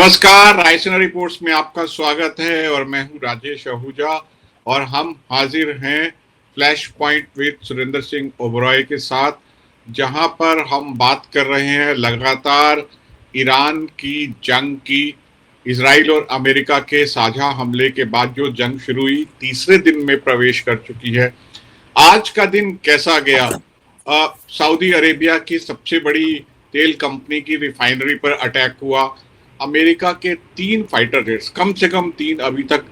नमस्कार, रायसेना रिपोर्ट्स में आपका स्वागत है और मैं हूं राजेश आहूजा और हम हाजिर हैं flash point with Surendra Singh Oberoi के साथ, जहां पर हम बात कर रहे हैं लगातार ईरान की जंग की। इजराइल और अमेरिका के साझा हमले के बाद जो जंग शुरू हुई तीसरे दिन में प्रवेश कर चुकी है। आज का दिन कैसा गया? सऊदी अरेबिया की सबसे बड़ी तेल कंपनी की रिफाइनरी पर अटैक हुआ। अमेरिका के 3 फाइटर जेट्स, कम से कम 3 अभी तक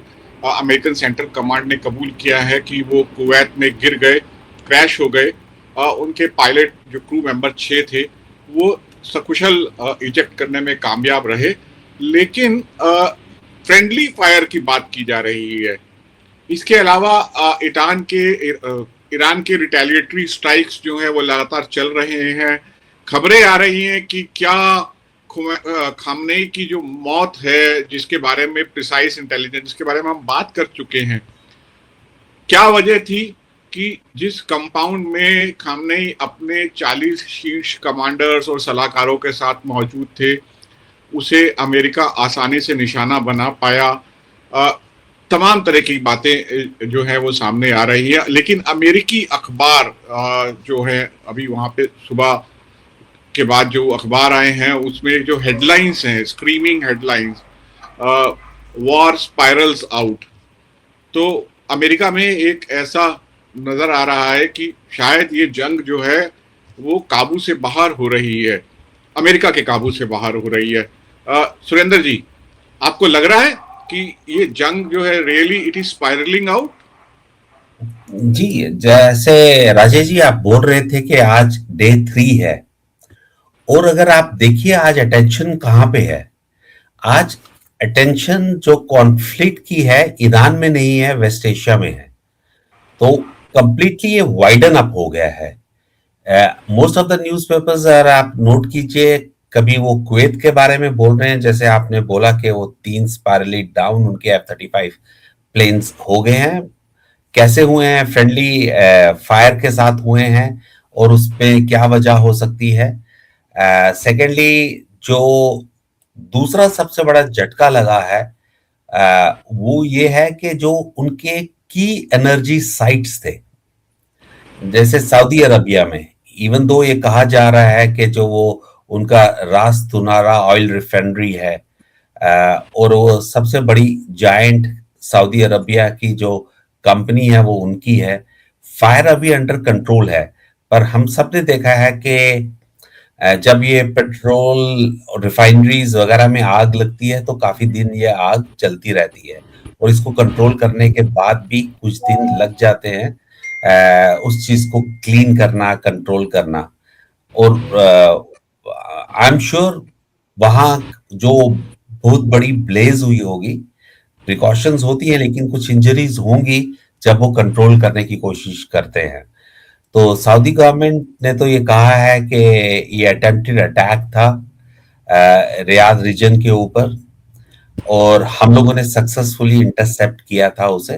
अमेरिकन सेंट्रल कमांड ने कबूल किया है कि वो कुवैत में गिर गए, क्रैश हो गए। उनके पायलट जो क्रू मेंबर 6 थे वो सकुशल इजेक्ट करने में कामयाब रहे, लेकिन फ्रेंडली फायर की बात की जा रही है। इसके अलावा ईरान के रिटेलिएटरी स्ट्राइक्स जो है वो लगातार चल रहे हैं। खबरें आ रही हैं कि क्या खामनेई की जो मौत है, जिसके बारे में प्रिसाइज इंटेलिजेंस के बारे में हम बात कर चुके हैं, क्या वजह थी कि जिस कंपाउंड में खामनेई अपने 40 शीर्ष कमांडर्स और सलाहकारों के साथ मौजूद थे, उसे अमेरिका आसानी से निशाना बना पाया। तमाम तरह की बातें जो है वो सामने आ रही है, लेकिन अमेरिकी अखबार जो है अभी वहाँ पे सुबह के बाद जो अखबार आए हैं उसमें जो हेडलाइंस हैं, screaming headlines, war spirals out. तो अमेरिका में एक ऐसा नजर आ रहा है कि शायद ये जंग जो है वो काबू से बाहर हो रही है, अमेरिका के काबू से बाहर हो रही है। सुरेंद्र जी, आपको लग रहा है कि ये जंग जो है really it is spiraling out? जी, जैसे राजेश जी आप बोल रहे थे कि आज डे 3 है, और अगर आप देखिए आज अटेंशन कहाँ पे है। आज अटेंशन जो कॉन्फ्लिक्ट की है ईरान में नहीं है, वेस्ट एशिया में है। तो कंप्लीटली ये वाइडन अप हो गया है। मोस्ट ऑफ द न्यूज़पेपर्स अगर आप नोट कीजिए, कभी वो कुवैत के बारे में बोल रहे हैं, जैसे आपने बोला कि वो 3 स्पाइरली डाउन उनके F-35 प्लेन्स हो गए हैं। कैसे हुए हैं? फ्रेंडली फायर के साथ हुए हैं, और उस पे क्या वजह हो सकती है? सेकेंडली, जो दूसरा सबसे बड़ा झटका लगा है वो ये है कि जो उनके की एनर्जी साइट्स थे, जैसे सऊदी अरबिया में, इवन दो ये कहा जा रहा है कि जो वो उनका रास तुनारा ऑयल रिफाइनरी है, और वो सबसे बड़ी जायंट सऊदी अरबिया की जो कंपनी है वो उनकी है। फायर अभी अंडर कंट्रोल है, पर हम सब ने देखा है कि जब ये पेट्रोल रिफाइनरीज वगैरह में आग लगती है तो काफी दिन ये आग चलती रहती है, और इसको कंट्रोल करने के बाद भी कुछ दिन लग जाते हैं उस चीज को क्लीन करना, कंट्रोल करना। और आई एम श्योर वहां जो बहुत बड़ी ब्लेज हुई होगी, प्रिकॉशंस होती है लेकिन कुछ इंजरीज होंगी जब वो कंट्रोल करने की कोशिश करते हैं। तो सऊदी गवर्नमेंट ने तो ये कहा है कि ये अटेम्प्टेड अटैक था रियाद रीजन के ऊपर, और हम लोगों ने सक्सेसफुली इंटरसेप्ट किया था उसे।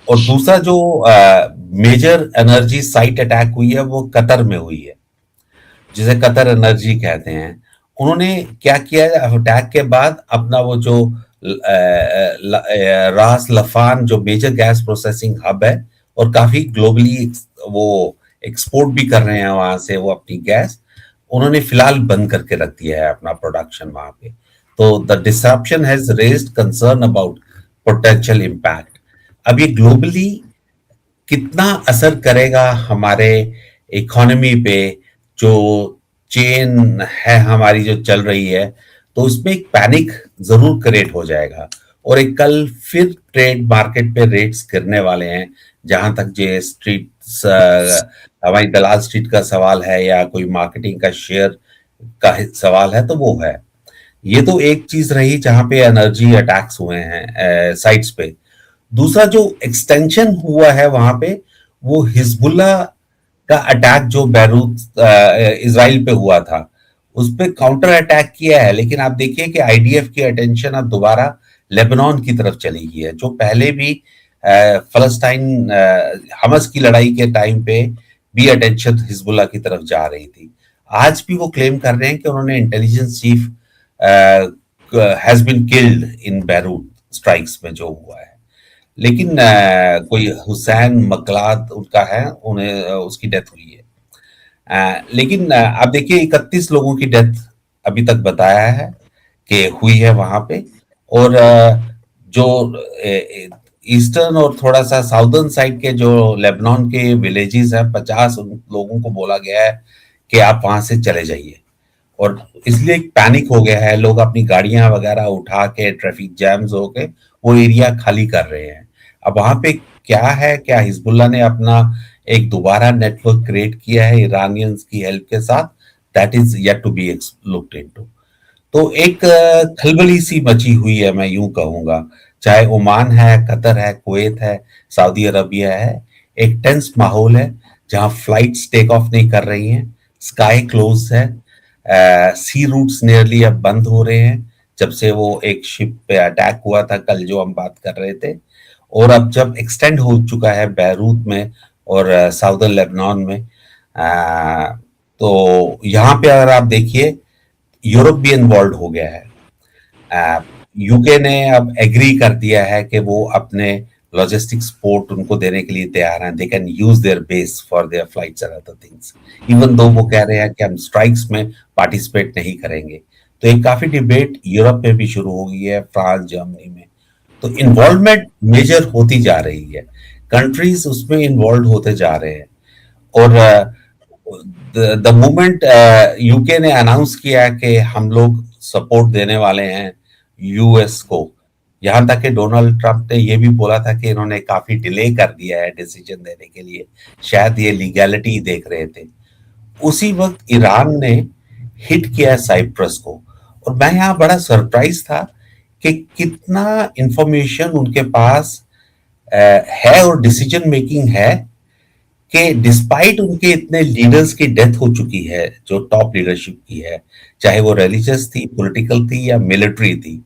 और दूसरा जो मेजर एनर्जी साइट अटैक हुई है वो कतर में हुई है, जिसे कतर एनर्जी कहते हैं। उन्होंने क्या किया, अटैक के बाद अपना वो जो रास लफान जो मेजर गैस प्रोसेसिंग हब है, और काफी ग्लोबली वो एक्सपोर्ट भी कर रहे हैं वहां से वो अपनी गैस, उन्होंने फिलहाल बंद करके रख दिया है अपना प्रोडक्शन वहां पे। तो the disruption has raised concern about potential impact. अब ये ग्लोबली कितना असर करेगा हमारे इकोनॉमी पे, जो चेन है हमारी जो चल रही है, तो उसमें एक पैनिक जरूर क्रिएट हो जाएगा। और एक कल फिर ट्रेड मार्केट पे रेट्स गिरने वाले हैं। जहां तक जे स्ट्रीट हमारी दलाल स्ट्रीट का सवाल है या कोई मार्केटिंग का शेयर का सवाल है, तो वो है। ये तो एक चीज रही जहां पे एनर्जी अटैक्स हुए हैं साइट्स पे। दूसरा जो एक्सटेंशन हुआ है वहां पे, वो हिजबुल्ला का अटैक जो बैरूत इजराइल पे हुआ था, उस पे काउंटर अटैक किया है। लेकिन आप देखिए कि आईडीएफ की अटेंशन अब दोबारा लेबनान की तरफ चली गई है, जो पहले भी फलस्तीन हमस की लड़ाई के टाइम पे भी अटेंशन हिजबुल्ला की तरफ जा रही थी। आज भी वो क्लेम कर रहे हैं कि उन्होंने intelligence chief has been killed in Beirut strikes में जो हुआ है। लेकिन कोई हुसैन मकलाद उनका है, उन्हें उसकी डेथ हुई है। लेकिन आप देखिए 31 लोगों की डेथ अभी तक बताया है कि हुई है वहां पे। और जो ईस्टर्न और थोड़ा सा साउदर्न साइड के जो लेबनान के विलेजेस हैं, 50 उन लोगों को बोला गया है कि आप वहां से चले जाइए। और इसलिए पैनिक हो गया है, लोग अपनी गाड़ियां वगैरह उठा के ट्रैफिक जैम्स हो के वो एरिया खाली कर रहे हैं। अब वहां पे क्या है, क्या हिजबुल्लाह ने अपना एक दोबारा नेटवर्क क्रिएट किया है ईरानियंस की हेल्प के साथ, that is yet to be looked into. तो एक खलबली सी मची हुई है, मैं यूं कहूंगा। चाहे ओमान है, कतर है, कुवैत है, सऊदी अरबिया है, एक टेंस माहौल है जहां फ्लाइट्स टेक ऑफ नहीं कर रही हैं, स्काई क्लोज है, सी रूट्स नियरली अब बंद हो रहे हैं जब से वो एक शिप पे अटैक हुआ था कल जो हम बात कर रहे थे। और अब जब एक्सटेंड हो चुका है बैरूत में और साउदर्न लेबनान में, तो यहाँ पे अगर आप देखिए यूरोप भी इन्वॉल्व हो गया है। यूके ने अब एग्री कर दिया है कि वो अपने लॉजिस्टिक सपोर्ट उनको देने के लिए तैयार हैं, they can use their base for their flights and other things, even though वो कह रहे हैं कि हम स्ट्राइक्स में पार्टिसिपेट नहीं करेंगे। तो एक काफी डिबेट यूरोप में भी शुरू हो गई है, फ्रांस जर्मनी में। तो इन्वॉल्वमेंट मेजर होती जा रही है, कंट्रीज उसमें इन्वॉल्व होते जा रहे हैं। और द मोमेंट यूके ने अनाउंस किया कि हम लोग सपोर्ट देने वाले हैं यूएस को, यहां तक कि डोनाल्ड ट्रंप ने ये भी बोला था कि इन्होंने काफी डिले कर दिया है डिसीजन देने के लिए, शायद ये लीगैलिटी देख रहे थे। उसी वक्त ईरान ने हिट किया साइप्रस को। और मैं यहाँ बड़ा सरप्राइज था कि कितना इंफॉर्मेशन उनके पास है और डिसीजन मेकिंग है कि डिस्पाइट उनके इतने लीडर्स की डेथ हो चुकी है जो टॉप लीडरशिप की है, चाहे वो रिलीजियस थी, पॉलिटिकल थी या मिलिट्री थी,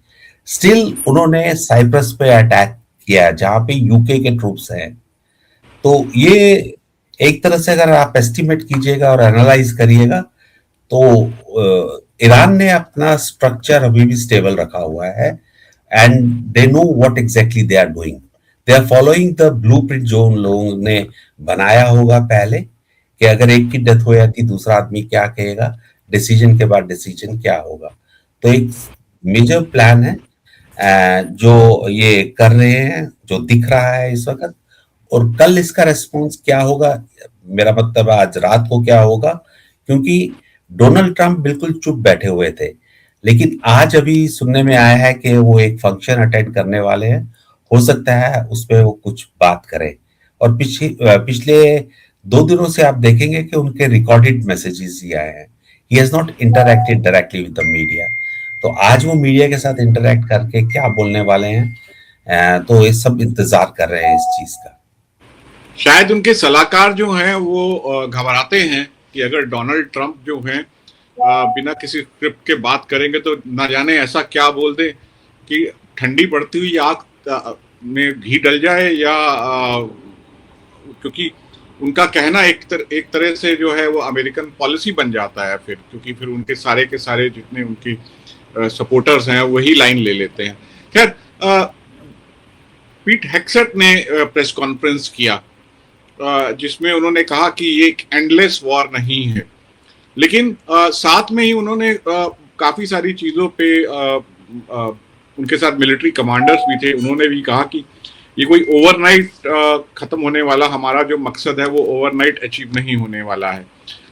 स्टिल उन्होंने साइप्रस पे अटैक किया जहां पे यूके के ट्रूप्स हैं। तो ये एक तरह से अगर आप एस्टिमेट कीजिएगा और एनालाइज करिएगा तो ईरान ने अपना स्ट्रक्चर अभी भी स्टेबल रखा हुआ है and they know what exactly they are doing. They are following the blueprint जो उन लोगों ने बनाया होगा पहले, कि अगर एक की डेथ हो जाती दूसरा आदमी क्या कहेगा, डिसीजन के बाद डिसीजन क्या होगा। तो एक मेजर प्लान है जो ये कर रहे हैं, जो दिख रहा है इस वक्त। और कल इसका रेस्पॉन्स क्या होगा, मेरा मतलब आज रात को क्या होगा, क्योंकि डोनाल्ड ट्रंप बिल्कुल चुप बैठे हुए थे, लेकिन आज अभी सुनने में आया है कि वो एक फंक्शन अटेंड करने वाले हैं, हो सकता है उसमें वो कुछ बात करें। और पिछले 2 दिनों से आप देखेंगे कि उनके रिकॉर्डेड मैसेजेस ही आए हैं, he has not interacted directly with the media. तो आज वो मीडिया के साथ इंटरैक्ट करके क्या बोलने वाले हैं, तो ये सब इंतजार कर रहे हैं इस चीज का। शायद उनके सलाहकार जो हैं वो घबराते हैं कि अगर डोनाल्ड ट्रंप जो हैं बिना किसी स्क्रिप्ट के बात करेंगे तो ना जाने ऐसा क्या बोल दे कि ठंडी पड़ती हुई आग में घी डल जाए, या क्योंकि उनका कहना एक तरह से जो है वो अमेरिकन पॉलिसी बन जाता है फिर, क्योंकि फिर उनके सारे के सारे जितने उनकी सपोर्टर्स हैं वही लाइन ले लेते हैं। खैर, पीट हेग्सेट ने प्रेस कॉन्फ्रेंस किया जिसमें उन्होंने कहा कि ये एक एंडलेस वॉर नहीं है, लेकिन साथ में ही उन्होंने काफी सारी चीजों पे उनके साथ मिलिट्री कमांडर्स भी थे, उन्होंने भी कहा कि ये कोई ओवरनाइट खत्म होने वाला हमारा जो मकसद है वो ओवरनाइट अचीव नहीं होने वाला है।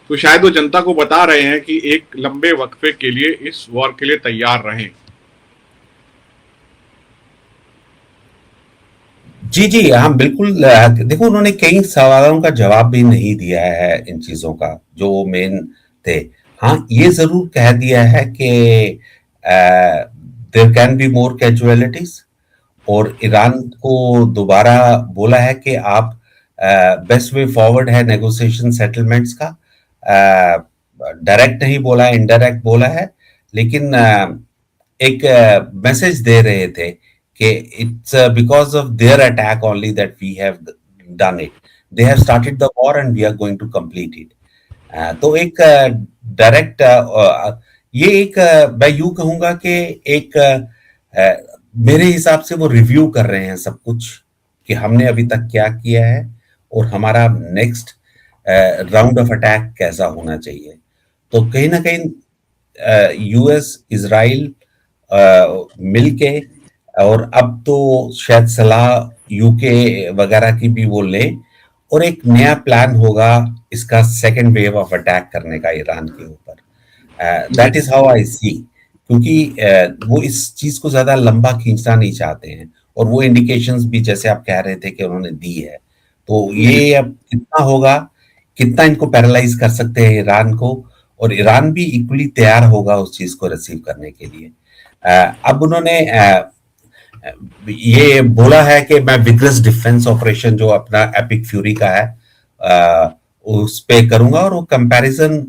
तो शायद वो जनता को बता रहे हैं कि एक लंबे वक्फे के लिए इस वॉर के लिए तैयार रहें। जी जी हाँ बिल्कुल। देखो उन्होंने कई सवालों का जवाब भी नहीं दिया है इन चीजों का जो मेन थे। हाँ ये जरूर कह दिया है कि there can be more casualties, और ईरान को दोबारा बोला है कि आप बेस्ट वे फॉरवर्ड है नेगोशिएशन सेटलमेंट्स का। डायरेक्ट नहीं बोला है, इनडायरेक्ट बोला है, लेकिन एक मैसेज दे रहे थे कि it's because of their attack only that we have done it. They have started the war and we are going to complete it. तो एक डायरेक्ट ये एक मैं यूं कहूंगा कि एक मेरे हिसाब से वो रिव्यू कर रहे हैं सब कुछ कि हमने अभी तक क्या किया है और हमारा नेक्स्ट राउंड ऑफ अटैक कैसा होना चाहिए। तो कहीं ना कहीं यूएस इजराइल मिलके और अब तो शायद सलाह यूके वगैरह की भी वो ले और एक नया प्लान होगा इसका सेकेंड वेव ऑफ अटैक करने का ईरान के ऊपर। जी दैट इज हाउ आई सी, क्योंकि वो इस चीज को ज्यादा लंबा खींचना नहीं चाहते हैं और वो इंडिकेशंस भी जैसे आप कह रहे थे कि उन्होंने दी है। तो जी ये अब कितना होगा, कितना इनको पैरालाइज कर सकते हैं ईरान को, और ईरान भी इक्वली तैयार होगा उस चीज को रिसीव करने के लिए। अब उन्होंने ये बोला है कि मैं विग्रस डिफेंस ऑपरेशन जो अपना एपिक फ्यूरी का है उस पे करूंगा, और वो कंपैरिजन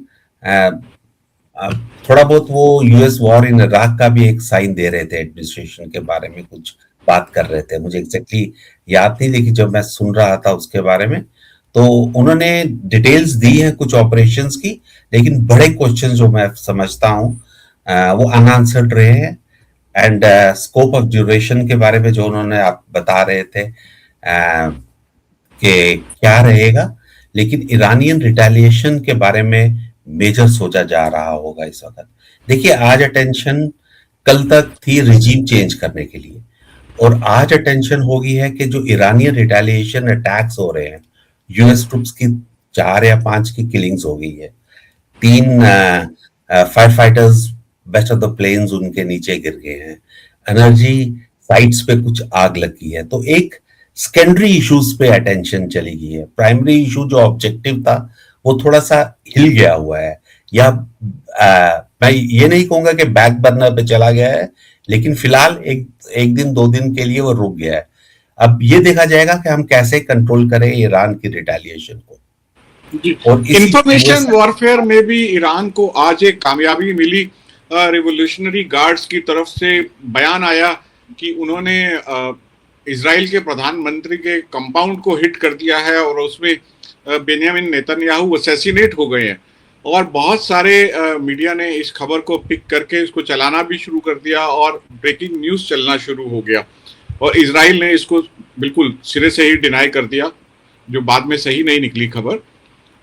थोड़ा बहुत वो यूएस वॉर इन इराक का भी एक साइन दे रहे थे, एडमिनिस्ट्रेशन के बारे में कुछ बात कर रहे थे, मुझे एग्जैक्टली याद नहीं, लेकिन जब मैं सुन रहा था उसके बारे में तो उन्होंने डिटेल्स दी हैं कुछ ऑपरेशंस की, लेकिन बड़े क्वेश्चन जो मैं समझता हूँ वो अनआंसर्ड रहे हैं। एंड स्कोप ऑफ ड्यूरेशन के बारे में जो उन्होंने आप बता रहे थे कि क्या रहेगा, लेकिन ईरानियन रिटेलिएशन के बारे में मेजर सोचा जा रहा होगा इस वक्त। देखिए आज अटेंशन कल तक थी रिजीम चेंज करने के लिए, और आज अटेंशन हो गई है कि जो ईरानियन रिटेलिएशन अटैक्स हो रहे हैं, यूएस ट्रुप्स की 4 या 5 की किलिंग्स हो गई है, 3 fire fighters best of the planes उनके नीचे गिर गए हैं, एनर्जी साइट्स पे कुछ आग लगी है। तो एक सेकेंडरी इश्यूज पे अटेंशन चली गई है, प्राइमरी इशू जो ऑब्जेक्टिव था वो थोड़ा सा हिल गया हुआ है, या मैं ये नहीं कहूंगा कि बैक बर्नर पे चला गया है, लेकिन फिलहाल एक दिन 2 दिन के लिए वो रुक गया है। अब ये देखा जाएगा कि हम कैसे कंट्रोल करें ईरान की रिटेलिएशन को। जी और इसी इंफॉर्मेशन वॉरफेयर में भी ईरान को आज एक कामयाबी मिली। रिवोल्यूशनरी गार्ड्स की तरफ से बयान आया कि उन्होंने इजराइल के प्रधानमंत्री के कंपाउंड को हिट कर दिया है और उसमें बेंयामिन नेतन्याहू असैसिनेट हो गए हैं, और बहुत सारे मीडिया ने इस खबर को पिक करके इसको चलाना भी शुरू कर दिया और ब्रेकिंग न्यूज चलना शुरू हो गया, और इजराइल ने इसको बिल्कुल सिरे से ही डिनाई कर दिया, जो बाद में सही नहीं निकली खबर।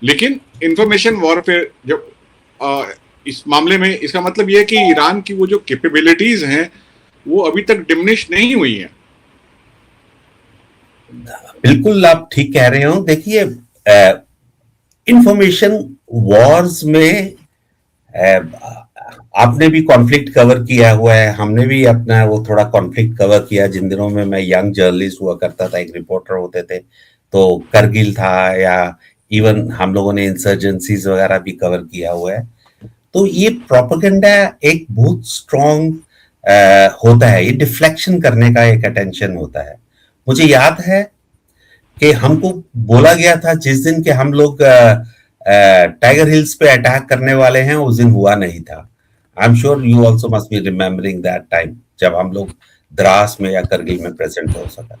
लेकिन इंफॉर्मेशन वॉरफेयर जब इस मामले में, इसका मतलब यह है कि ईरान की वो जो कैपेबिलिटीज हैं वो अभी तक डिमिनिश नहीं हुई हैं। बिल्कुल आप ठीक कह रहे हो। देखिए इंफॉर्मेशन वॉर्स में आपने भी कॉन्फ्लिक्ट कवर किया हुआ है, हमने भी अपना वो थोड़ा कॉन्फ्लिक्ट कवर किया। जिन दिनों में मैं यंग जर्नलिस्ट हुआ करता था, एक रिपोर्टर होते थे, तो करगिल था, या इवन हम लोगों ने इंसर्जेंसीज वगैरह भी कवर किया हुआ है। तो ये प्रोपेगेंडा एक बहुत स्ट्रॉन्ग होता है, ये डिफ्लेक्शन करने का एक अटेंशन होता है। मुझे याद है कि हमको बोला गया था जिस दिन के हम लोग टाइगर हिल्स पे अटैक करने वाले हैं, उस दिन हुआ नहीं था। I am sure you also must be remembering that time, जब हम लोग द्रास में या करगिल में प्रेजेंट हो सका।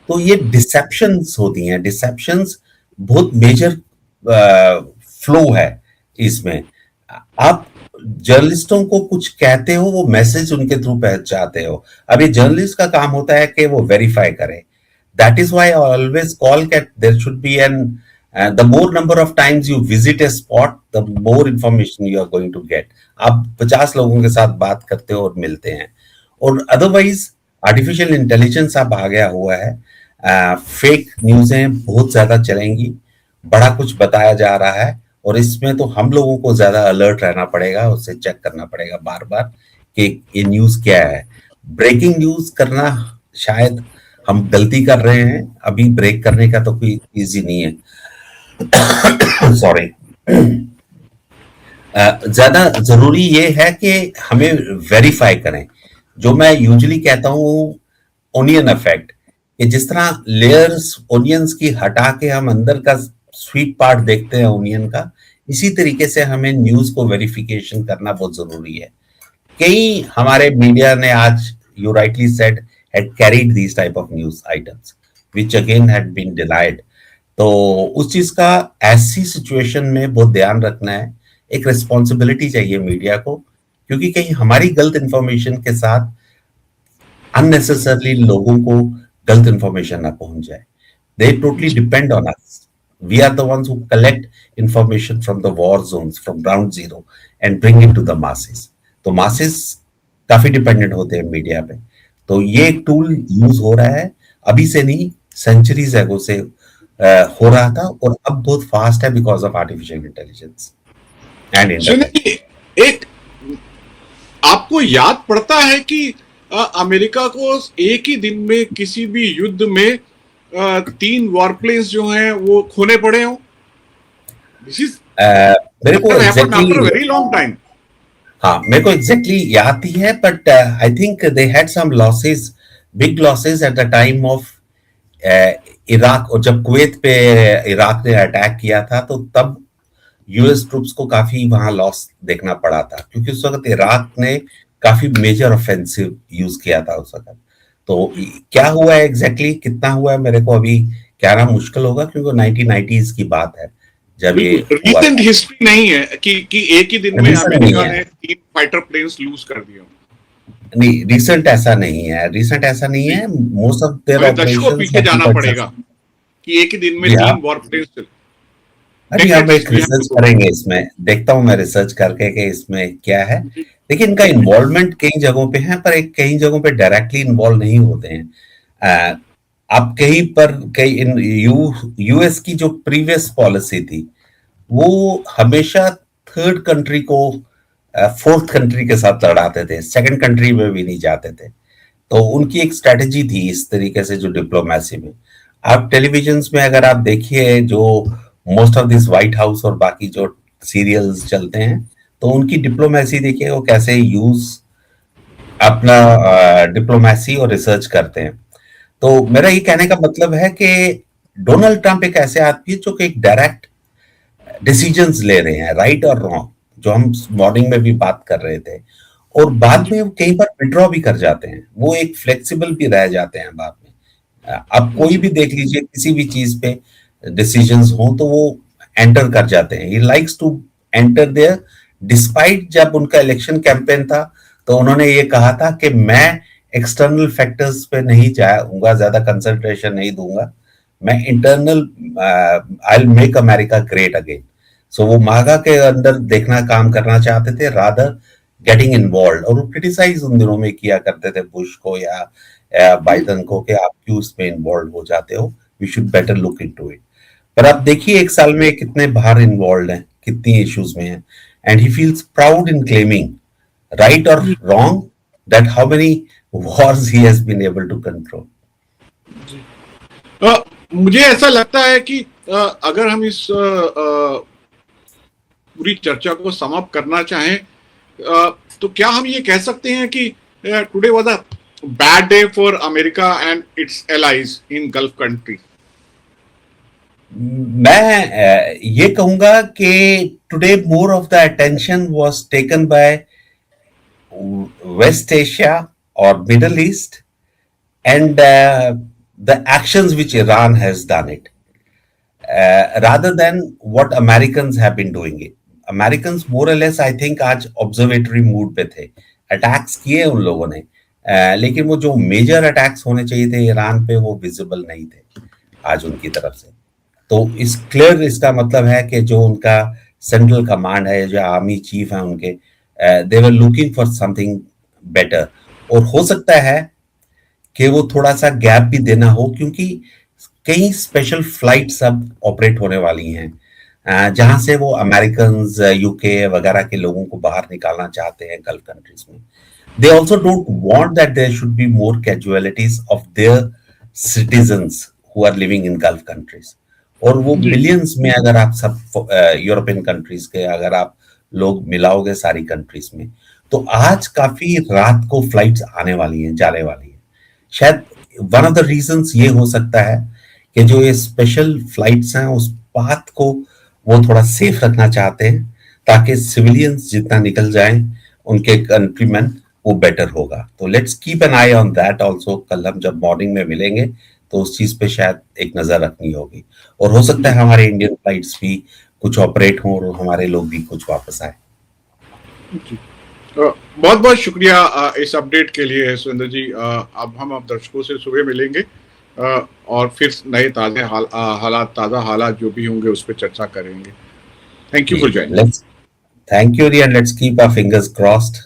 तो ये डिसेप्शंस होती हैं, डिसेप्शंस बहुत मेजर फ्लो है इसमें। आप जर्नलिस्टों को कुछ कहते हो, वो मैसेज उनके थ्रू पहुंचाते हो। अब ये जर्नलिस्ट का काम होता है कि वो वेरीफाई करे। That is why I always call that there should be the more number of times you visit a spot, the more information you are going to get. आप 50 लोगों के साथ बात करते हो और मिलते हैं, और अदरवाइज आर्टिफिशियल इंटेलिजेंस अब आ गया हुआ है, फेक न्यूज़ें बहुत ज्यादा चलेंगी, बड़ा कुछ बताया जा रहा है, और इसमें तो हम लोगों को ज्यादा अलर्ट रहना पड़ेगा, उसे चेक करना पड़ेगा बार बार कि ये न्यूज क्या है। ब्रेकिंग न्यूज करना शायद हम गलती कर रहे हैं, अभी ब्रेक करने का तो कोई इजी नहीं है। सॉरी। ज्यादा जरूरी ये है कि हमें वेरीफाई करें, जो मैं यूजुअली कहता हूँ ओनियन इफेक्ट, कि जिस तरह लेयर्स ओनियंस की हटा के हम अंदर का स्वीट पार्ट देखते हैं ओनियन का, इसी तरीके से हमें न्यूज को वेरिफिकेशन करना बहुत जरूरी है। कई हमारे मीडिया ने आज, you rightly said, had carried these type of news items which again had been denied, तो उस चीज का ऐसी सिचुएशन में बहुत ध्यान रखना है, एक रिस्पॉन्सिबिलिटी चाहिए मीडिया को, क्योंकि कहीं हमारी गलत इंफॉर्मेशन के साथ अननेसेसरली लोगों को गलत इंफॉर्मेशन ना पहुंच जाए. They totally depend on us. We are the ones who collect information from the war zones, from ground zero, and bring it to the masses. तो masses काफी डिपेंडेंट होते हैं मीडिया पे. तो ये एक टूल यूज हो रहा है, अभी से नहीं, सेंचुरीज एगो से हो रहा था, और अब बहुत फास्ट है because of artificial intelligence and internet. सुनिए, एक आपको याद पड़ता है कि अमेरिका को एक ही दिन में किसी भी युद्ध में 3 वॉरप्लेन्स जो हैं वो खोने पड़े हों? दिस इज मेरे को after exactly very long time. हाँ, मेरे को एग्जैक्टली याद ही है, but I think they had some losses, big losses at the time of Iraq. और जब कुवैत पे इराक ने अटैक किया था, तो तब यूएस ट्रूप्स को काफी वहां लॉस देखना पड़ा था, क्योंकि उस वक्त इराक ने काफी मेजर ऑफेंसिव यूज किया था उस वक्त. तो क्या हुआ है एग्जैक्टली, कितना हुआ है, मेरे को अभी कहना मुश्किल होगा, क्योंकि 1990s की बात है जब ये हुआ. रिसेंट हिस्ट्री नहीं है कि एक ही दिन में अमेरिका ने 3 फाइटर प्लेन्स लूज कर दिए. नहीं, रिसेंट ऐसा नहीं है, रिसेंट ऐसा नहीं है. मोस्ट ऑफ देयर दशकों पीछे जाना पड़ेगा कि एक ही दिन में 3 वॉरप्लेन्स चले. अभी हम एक रिसर्च करेंगे इसमें, देखता हूं मैं रिसर्च करके कि इसमें क्या है. देखिए, इनका इन्वॉल्वमेंट कई जगहों पे है, पर एक कई जगहों पे डायरेक्टली इन्वॉल्व नहीं होते हैं. अब कहीं पर यूएस की जो प्रीवियस पॉलिसी थी, वो हमेशा थर्ड कंट्री को फोर्थ कंट्री के साथ लड़ाते थे, सेकंड कंट्री में भी नहीं जाते थे. तो उनकी एक स्ट्रेटेजी थी इस तरीके से, जो डिप्लोमेसी में. आप टेलीविजन में अगर आप देखिए, जो most of this white house और बाकी जो सीरियल्स चलते हैं, तो उनकी डिप्लोमेसी देखिए वो कैसे यूज अपना डिप्लोमेसी और रिसर्च करते हैं. तो मेरा ये कहने का मतलब है कि डोनाल्ड ट्रंप एक ऐसे आदमी है जो कि एक डायरेक्ट डिसीजंस ले रहे हैं, राइट और रॉन्ग, जो हम मॉर्निंग में भी बात कर रहे थे, और बाद में कहीं पर विड्रॉ भी कर जाते हैं. वो एक फ्लेक्सिबल भी रह जाते हैं बाद में. अब कोई भी देख लीजिए, किसी भी चीज पे डिसीजंस हो तो वो एंटर कर जाते हैं. He likes to enter there. Despite जब उनका इलेक्शन कैंपेन था, तो उन्होंने ये कहा था कि मैं एक्सटर्नल फैक्टर्स पे नहीं जाऊंगा, ज्यादा कंसंट्रेशन नहीं दूंगा, मैं internal I will make America great again. So वो मागा के अंदर देखना काम करना चाहते थे, रादर गेटिंग इन्वॉल्व. और वो क्रिटिसाइज उन दिनों में किया करते थे बुश को या बाइडन को कि आप क्यों इसमें इन्वॉल्व हो जाते हो, we should better look into it. पर आप देखिए, एक साल में कितने बाहर इन्वॉल्व हैं, कितनी इश्यूज में हैं, and he feels proud in claiming, right और wrong, that how many wars he has been able to control. मुझे ऐसा लगता है कि अगर हम इस पूरी चर्चा को समाप्त करना चाहें, तो क्या हम ये कह सकते हैं कि today was a bad day for America and its allies in gulf country? मैं ये कहूंगा कि today more of the attention was taken by west Asia or Middle East, and the actions which Iran has done it, rather than what Americans have been doing it. Americans more or less I think आज observatory mood पे थे, attacks किए उन लोगों ने, लेकिन वो जो मेजर अटैक्स होने चाहिए थे ईरान पे, वो विजिबल नहीं थे आज उनकी तरफ से. तो इस क्लियर इसका मतलब है कि जो उनका सेंट्रल कमांड है, जो आर्मी चीफ है उनके, they were looking for something better. और हो सकता है कि वो थोड़ा सा गैप भी देना हो, क्योंकि कई स्पेशल फ्लाइट्स अब ऑपरेट होने वाली हैं, जहां से वो अमेरिकन, यूके वगैरह के लोगों को बाहर निकालना चाहते हैं गल्फ कंट्रीज में. They also don't want that there should be more casualties of their citizens who are living in gulf countries. और वो मिलियंस में, अगर आप सब यूरोपियन कंट्रीज के अगर आप लोग मिलाओगे सारी कंट्रीज में, तो आज काफी रात को फ्लाइट्स आने वाली हैं, जाने वाली हैं. शायद वन ऑफ द रीजंस ये हो सकता है कि जो ये स्पेशल फ्लाइट्स हैं, उस पाथ को वो थोड़ा सेफ रखना चाहते हैं, ताकि सिविलियंस जितना निकल जाएं उनके कंट्रीमैन, वो बेटर होगा. तो let's keep an I on that also. कल हम जब मॉर्निंग में मिलेंगे तो उस चीज पे शायद एक नजर रखनी होगी, और हो सकता है हमारे इंडियन फ्लाइट्स भी कुछ ऑपरेट हों और हमारे लोग भी कुछ वापस आए। बहुत बहुत शुक्रिया इस अपडेट के लिए सुरेंद्र जी। अब दर्शकों से सुबह मिलेंगे और फिर नए ताजे हालात, ताज़ा हालात जो भी होंगे उस पर चर्चा करेंगे। Thank you for joining. Let's thank you, and let's keep our fingers crossed